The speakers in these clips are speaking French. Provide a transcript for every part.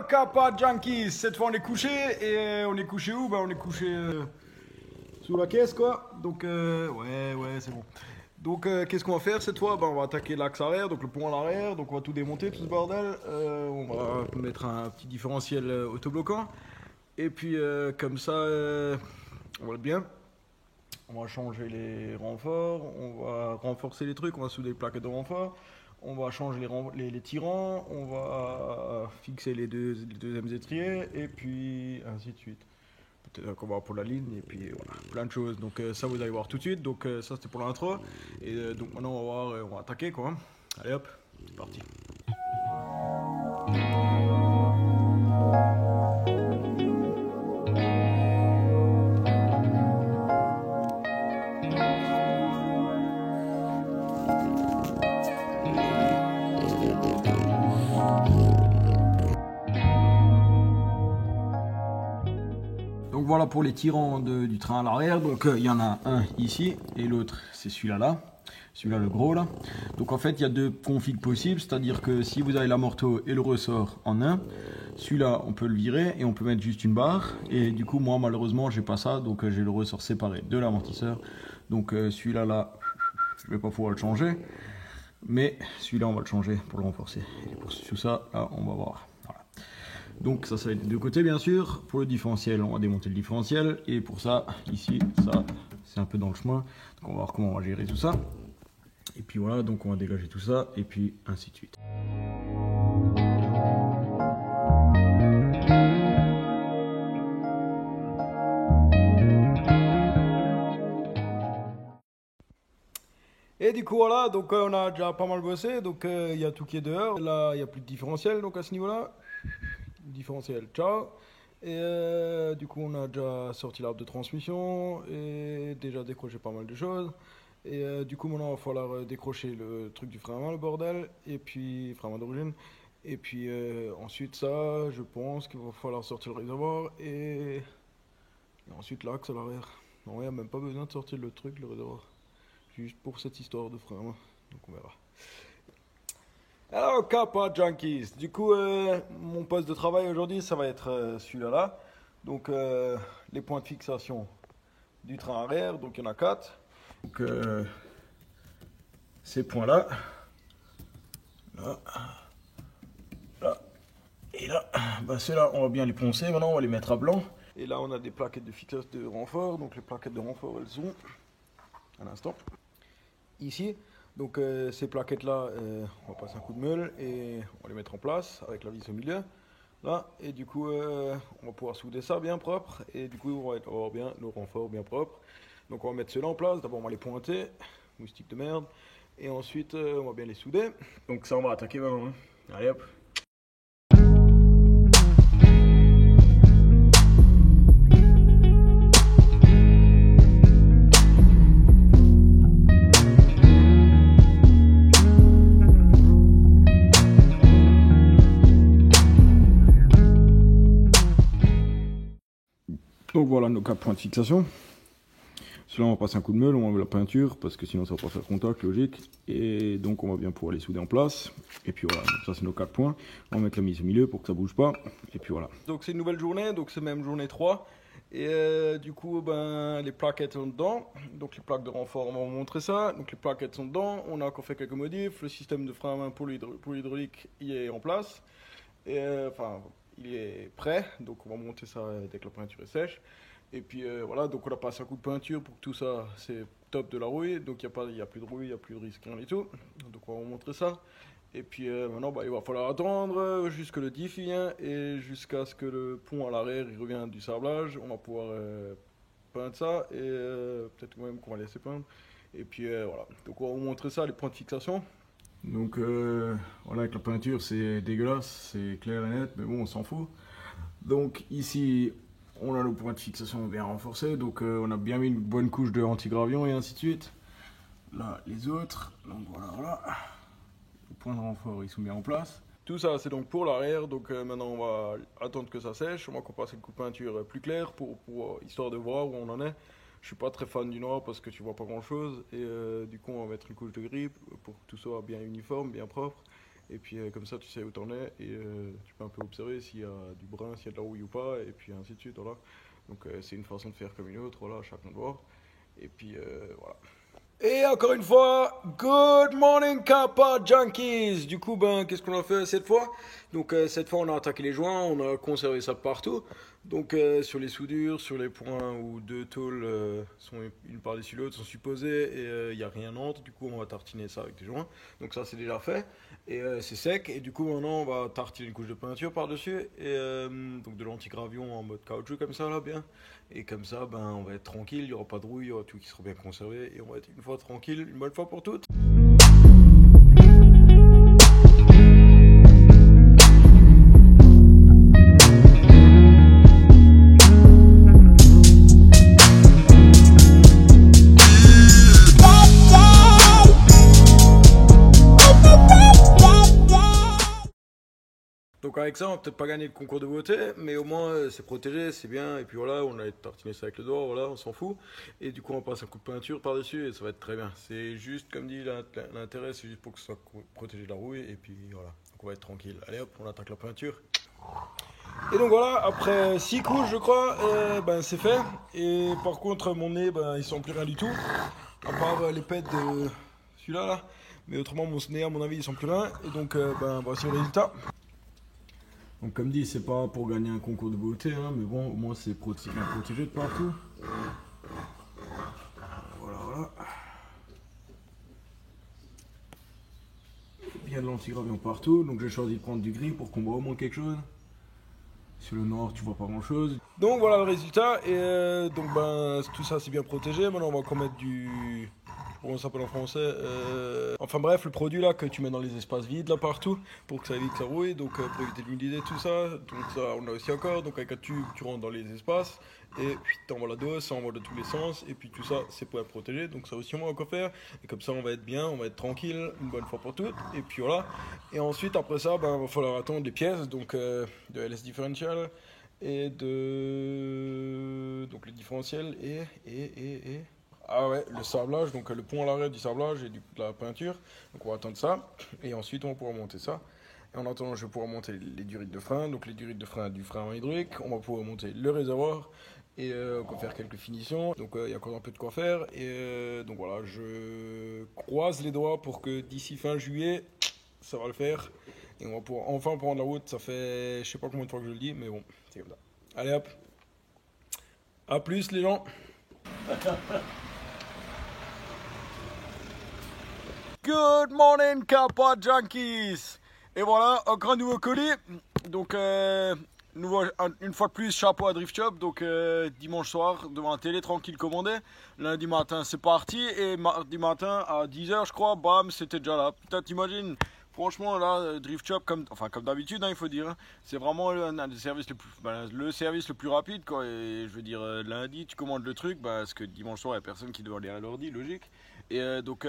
Kappa Junkies, cette fois on est couché et on est couché où? On est couché sous la caisse quoi. Donc ouais c'est bon. Donc qu'est-ce qu'on va faire cette fois? On va attaquer l'axe arrière, donc le pont à l'arrière, donc on va tout démonter tout ce bordel. On va mettre un petit différentiel autobloquant et puis comme ça on va être bien. On va changer les renforts, on va renforcer les trucs, on va souder les plaquettes de renfort, on va changer les tirants, on va fixer les deuxièmes étriers, et puis ainsi de suite. Peut-être qu'on va pour la ligne, et puis voilà, plein de choses. Donc ça vous allez voir tout de suite, donc ça c'était pour l'intro. Et donc maintenant on va attaquer quoi. Allez hop, c'est parti. Donc voilà pour les tirants du train à l'arrière. Donc il y en a un ici et l'autre c'est celui-là celui-là le gros là. Donc en fait il y a deux configs possibles, c'est-à-dire que si vous avez l'amorto et le ressort en un, celui-là on peut le virer et on peut mettre juste une barre. Et du coup moi malheureusement j'ai pas ça, donc j'ai le ressort séparé de l'amortisseur. Donc celui-là là, je vais pas pouvoir le changer, mais celui-là on va le changer pour le renforcer. Et pour tout ça là on va voir. Donc ça va être des deux côtés bien sûr. Pour le différentiel, on va démonter le différentiel. Et pour ça, ici, ça c'est un peu dans le chemin. Donc on va voir comment on va gérer tout ça. Et puis voilà, donc on va dégager tout ça. Et puis ainsi de suite. Et du coup voilà, donc on a déjà pas mal bossé. Donc il y a tout qui est dehors. Là, il n'y a plus de différentiel. Donc à ce niveau-là, différentiel, ciao. Et du coup on a déjà sorti l'arbre de transmission et déjà décroché pas mal de choses. Et du coup maintenant il va falloir décrocher le truc du frein à main, le bordel, et puis frein à main d'origine. Et puis ensuite ça, je pense qu'il va falloir sortir le réservoir et ensuite l'axe à l'arrière. Non, il n'y a même pas besoin de sortir le truc, le réservoir. Juste pour cette histoire de frein à main. Donc on verra. Alors, Kappa Junkies. Du coup, mon poste de travail aujourd'hui, ça va être celui-là. Donc, les points de fixation du train arrière, donc il y en a 4. Donc, ces points-là, là, là et là, ceux-là, on va bien les poncer. Maintenant, on va les mettre à blanc. Et là, on a des plaquettes de fixation de renfort. Donc, les plaquettes de renfort, elles sont, à l'instant, ici. Donc ces plaquettes là, on va passer un coup de meule et on va les mettre en place avec la vis au milieu. Là, et du coup on va pouvoir souder ça bien propre. Et du coup on va avoir bien le renfort bien propre. Donc on va mettre ceux-là en place. D'abord on va les pointer, moustique de merde. Et ensuite on va bien les souder. Donc ça on va attaquer maintenant. Allez hop. Donc voilà nos 4 points de fixation. Celui-là on va passer un coup de meule, on va enlever la peinture parce que sinon ça va pas faire contact, logique. Et donc on va bien pouvoir les souder en place. Et puis voilà, donc ça c'est nos 4 points. On va mettre la mise au milieu pour que ça bouge pas. Et puis voilà. Donc c'est une nouvelle journée, donc c'est même journée 3. Et du coup les plaquettes sont dedans. Donc les plaques de renfort, on va vous montrer ça. Donc les plaquettes sont dedans, on a encore fait quelques modifs. Le système de frein à main pour l'hydraulique il est en place. Et il est prêt, donc on va monter ça dès que la peinture est sèche. Et puis voilà, donc on a passé un coup de peinture pour que tout ça, c'est top de la rouille. Donc il n'y a plus de rouille, il n'y a plus de risque, rien du tout. Donc on va vous montrer ça. Et puis maintenant, il va falloir attendre jusque le diff vient et jusqu'à ce que le pont à l'arrière il revienne du sablage. On va pouvoir peindre ça et peut-être même qu'on va laisser peindre. Et puis voilà, donc on va vous montrer ça, les points de fixation. Donc voilà, avec la peinture c'est dégueulasse, c'est clair et net, mais bon on s'en fout. Donc ici on a le point de fixation bien renforcé, donc on a bien mis une bonne couche de anti-gravion et ainsi de suite. Là les autres, donc voilà. Les points de renfort ils sont bien en place. Tout ça c'est donc pour l'arrière, donc maintenant on va attendre que ça sèche, on va passer le coup de peinture plus clair pour histoire de voir où on en est. Je suis pas très fan du noir parce que tu vois pas grand chose et du coup on va mettre une couche de gris pour que tout soit bien uniforme, bien propre. et puis comme ça tu sais où t'en es, et tu peux un peu observer s'il y a du brun, s'il y a de la rouille ou pas, et puis ainsi de suite, voilà. Donc c'est une façon de faire comme une autre, voilà, chacun de voir, et puis voilà. Et encore une fois, good morning Kappa Junkies. Du coup, ben, qu'est-ce qu'on a fait cette fois? Donc cette fois, on a attaqué les joints, on a conservé ça partout. Donc sur les soudures, sur les points où deux tôles sont une par-dessus l'autre sont supposées, et il n'y a rien entre. Du coup, on va tartiner ça avec des joints. Donc ça, c'est déjà fait et c'est sec. Et du coup, maintenant, on va tartiner une couche de peinture par-dessus, et donc de l'antigravion en mode caoutchouc comme ça là, bien. Et comme ça, ben, on va être tranquille, il n'y aura pas de rouille, il y aura tout qui sera bien conservé, et on va être une fois tranquille, une bonne fois pour toutes. Donc avec ça, on va peut-être pas gagner le concours de beauté, mais au moins c'est protégé, c'est bien. Et puis voilà, on a tartiné ça avec le doigt, voilà, on s'en fout. Et du coup, on passe un coup de peinture par-dessus et ça va être très bien. C'est juste, comme dit, l'intérêt, c'est juste pour que ce soit protégé de la rouille. Et puis voilà, donc on va être tranquille. Allez hop, on attaque la peinture. Et donc voilà, après 6 couches, je crois, ben, c'est fait. Et par contre, mon nez, ben, il sent plus rien du tout, à part les pets de celui-là, là. Mais autrement, mon nez, à mon avis, il sent plus rien. Et donc, ben, voici le résultat. Donc comme dit, c'est pas pour gagner un concours de beauté, hein, mais bon, au moins c'est protégé de partout. Voilà, voilà. Bien de l'antigravion partout, donc j'ai choisi de prendre du gris pour qu'on voit au moins quelque chose. Sur le noir, tu vois pas grand chose. Donc voilà le résultat, et donc ben tout ça c'est bien protégé. Maintenant on va encore mettre du... Comment ça s'appelle en français, enfin bref, le produit là que tu mets dans les espaces vides là partout pour que ça évite que ça rouille, donc pour éviter l'humidité, tout ça. Donc ça on a aussi encore, donc avec un tube tu rentres dans les espaces et t'envoies la dose, ça envoie de tous les sens, et puis tout ça c'est pour être protégé, donc ça aussi on va encore faire, et comme ça on va être bien, on va être tranquille une bonne fois pour toutes, et puis voilà. Et ensuite après ça, ben, il va falloir attendre des pièces, donc de LS Differential et de... donc le différentiel et... Ah ouais, le sablage, donc le pont à l'arrière du sablage et de la peinture. Donc on va attendre ça, et ensuite on va pouvoir monter ça. Et en attendant, je vais pouvoir monter les durites de frein, donc les durites de frein du frein hydraulique. On va pouvoir monter le réservoir, et on va faire quelques finitions. Donc il y a encore un peu de quoi faire, et donc voilà, je croise les doigts pour que d'ici fin juillet, ça va le faire. Et on va pouvoir enfin prendre la route, ça fait je sais pas combien de fois que je le dis, mais bon, c'est comme ça. Allez hop, à plus les gens. Good morning Kappa Junkies. Et voilà, encore un nouveau colis. Donc une fois de plus, chapeau à Drift Shop. Donc dimanche soir, devant la télé, tranquille commandé. Lundi matin c'est parti, et mardi matin à 10h je crois, bam, c'était déjà là. Putain, t'imagines? Franchement là, Drift Shop, comme d'habitude, hein, il faut dire, hein, c'est vraiment le service le plus rapide, quoi. Et je veux dire, lundi tu commandes le truc, parce que dimanche soir il n'y a personne qui doit aller à l'ordi, logique. Et donc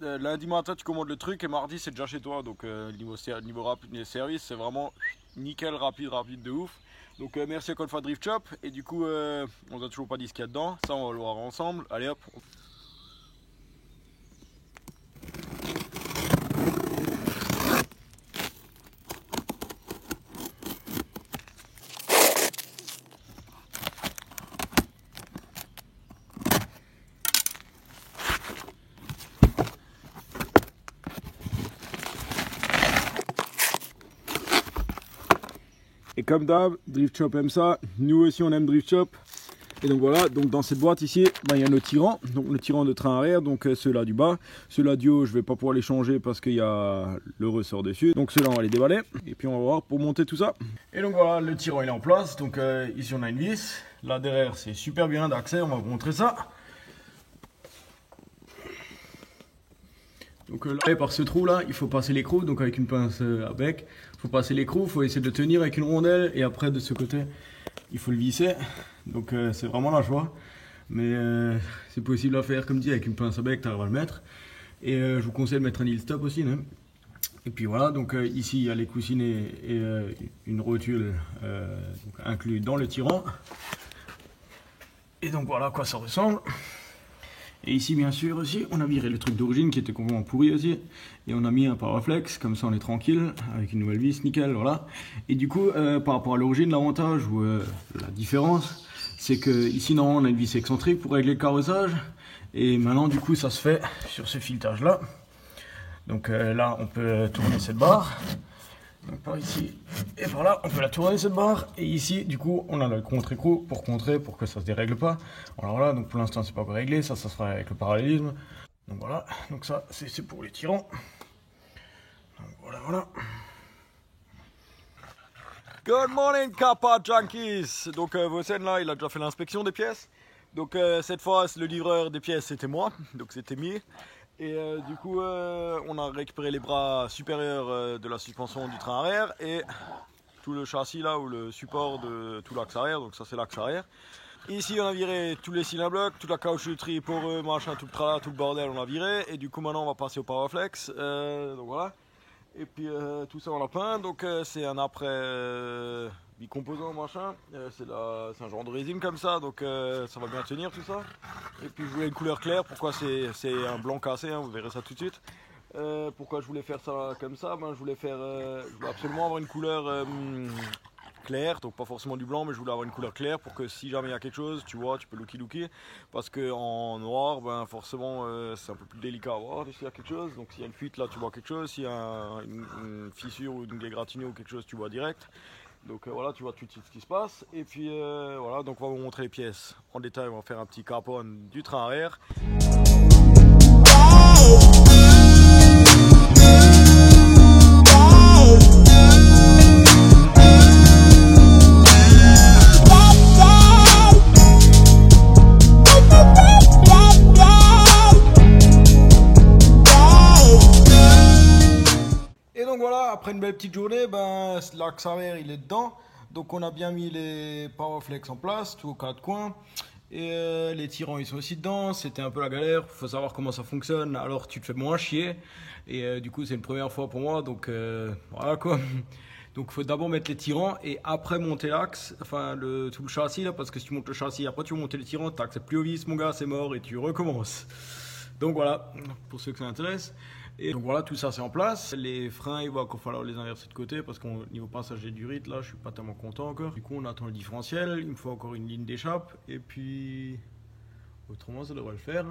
lundi matin tu commandes le truc, et mardi c'est déjà chez toi. Donc niveau rapide service, c'est vraiment nickel, rapide de ouf. Donc merci encore une fois Drift Shop. Et du coup on n'a toujours pas dit ce qu'il y a dedans, ça on va le voir ensemble. Allez hop. Et comme d'hab, Drift Shop aime ça, nous aussi on aime Drift Shop. Et donc voilà, donc dans cette boîte ici, il y a nos tirants, donc le tirant de train arrière, donc ceux-là du bas. Ceux-là du haut, je vais pas pouvoir les changer parce qu'il y a le ressort dessus. Donc ceux-là on va les déballer, et puis on va voir pour monter tout ça. Et donc voilà, le tirant il est en place, donc ici on a une vis. Là derrière c'est super bien d'accès, on va vous montrer ça. Donc là, par ce trou là, il faut passer l'écrou, donc avec une pince à bec. Il faut passer l'écrou, il faut essayer de le tenir avec une rondelle, et après de ce côté, il faut le visser. Donc c'est vraiment la joie. Mais c'est possible à faire, comme dit, avec une pince à bec, tu arrives à le mettre. Et je vous conseille de mettre un heel stop aussi. Hein. Et puis voilà, donc ici il y a les coussinets et une rotule inclus dans le tirant. Et donc voilà à quoi ça ressemble. Et ici, bien sûr, aussi, on a viré le truc d'origine qui était complètement pourri aussi. Et on a mis un Powerflex, comme ça on est tranquille, avec une nouvelle vis, nickel, voilà. Et du coup, par rapport à l'origine, l'avantage ou la différence, c'est que ici, normalement, on a une vis excentrique pour régler le carrossage. Et maintenant, du coup, ça se fait sur ce filetage-là. Donc là, on peut tourner cette barre. Donc par ici et par là, on peut la tourner cette barre. Et ici, du coup, on a le contre-écrou pour contrer, pour que ça se dérègle pas. Alors là, donc pour l'instant, c'est pas encore réglé. Ça se fera avec le parallélisme. Donc voilà. Donc ça, c'est pour les tirants. Donc voilà, voilà. Good morning, Kappa Junkies. Donc Vossen là, il a déjà fait l'inspection des pièces. Donc cette fois, le livreur des pièces, c'était moi. Donc c'était mis. Et du coup, on a récupéré les bras supérieurs de la suspension du train arrière et tout le châssis là, ou le support de tout l'axe arrière, donc ça c'est l'axe arrière. Ici on a viré tous les cylindres blocs, toute la caoutchouterie poreux, machin, tout le tralala, tout le bordel on a viré. Et du coup maintenant on va passer au Powerflex, donc voilà. Et puis tout ça on l'a peint, donc c'est un après bicomposant machin, c'est un genre de résine comme ça, donc ça va bien tenir tout ça. Et puis je voulais une couleur claire, pourquoi c'est un blanc cassé, hein, vous verrez ça tout de suite. Pourquoi je voulais faire ça comme ça, je voulais absolument avoir une couleur claire, donc pas forcément du blanc, mais je voulais avoir une couleur claire pour que si jamais il y a quelque chose, tu vois, tu peux looky, parce que en noir, forcément c'est un peu plus délicat à voir s'il y a quelque chose. Donc s'il y a une fuite là, tu vois quelque chose, s'il y a une fissure ou une égratignure ou quelque chose, tu vois direct. Donc voilà, tu vois tout de suite ce qui se passe. Et puis voilà, donc on va vous montrer les pièces en détail. On va faire un petit carbone du train arrière. Et donc voilà, après une belle petite journée, l'axe arrière il est dedans. Donc on a bien mis les Powerflex en place, tout aux quatre coins. Et les tirants ils sont aussi dedans, c'était un peu la galère, il faut savoir comment ça fonctionne, alors tu te fais moins chier. Et du coup c'est une première fois pour moi, donc voilà quoi. Donc il faut d'abord mettre les tirants et après monter l'axe, enfin tout le châssis là, parce que si tu montes le châssis, après tu vas monter les tirants, t'accèdes plus au vis mon gars, c'est mort et tu recommences. Donc voilà, pour ceux que ça intéresse. Et donc voilà, tout ça c'est en place. Les freins, il va encore falloir les inverser de côté parce qu'au niveau passager du rythme, là, je suis pas tellement content encore. Du coup, on attend le différentiel. Il me faut encore une ligne d'échappe. Et puis, autrement, ça devrait le faire.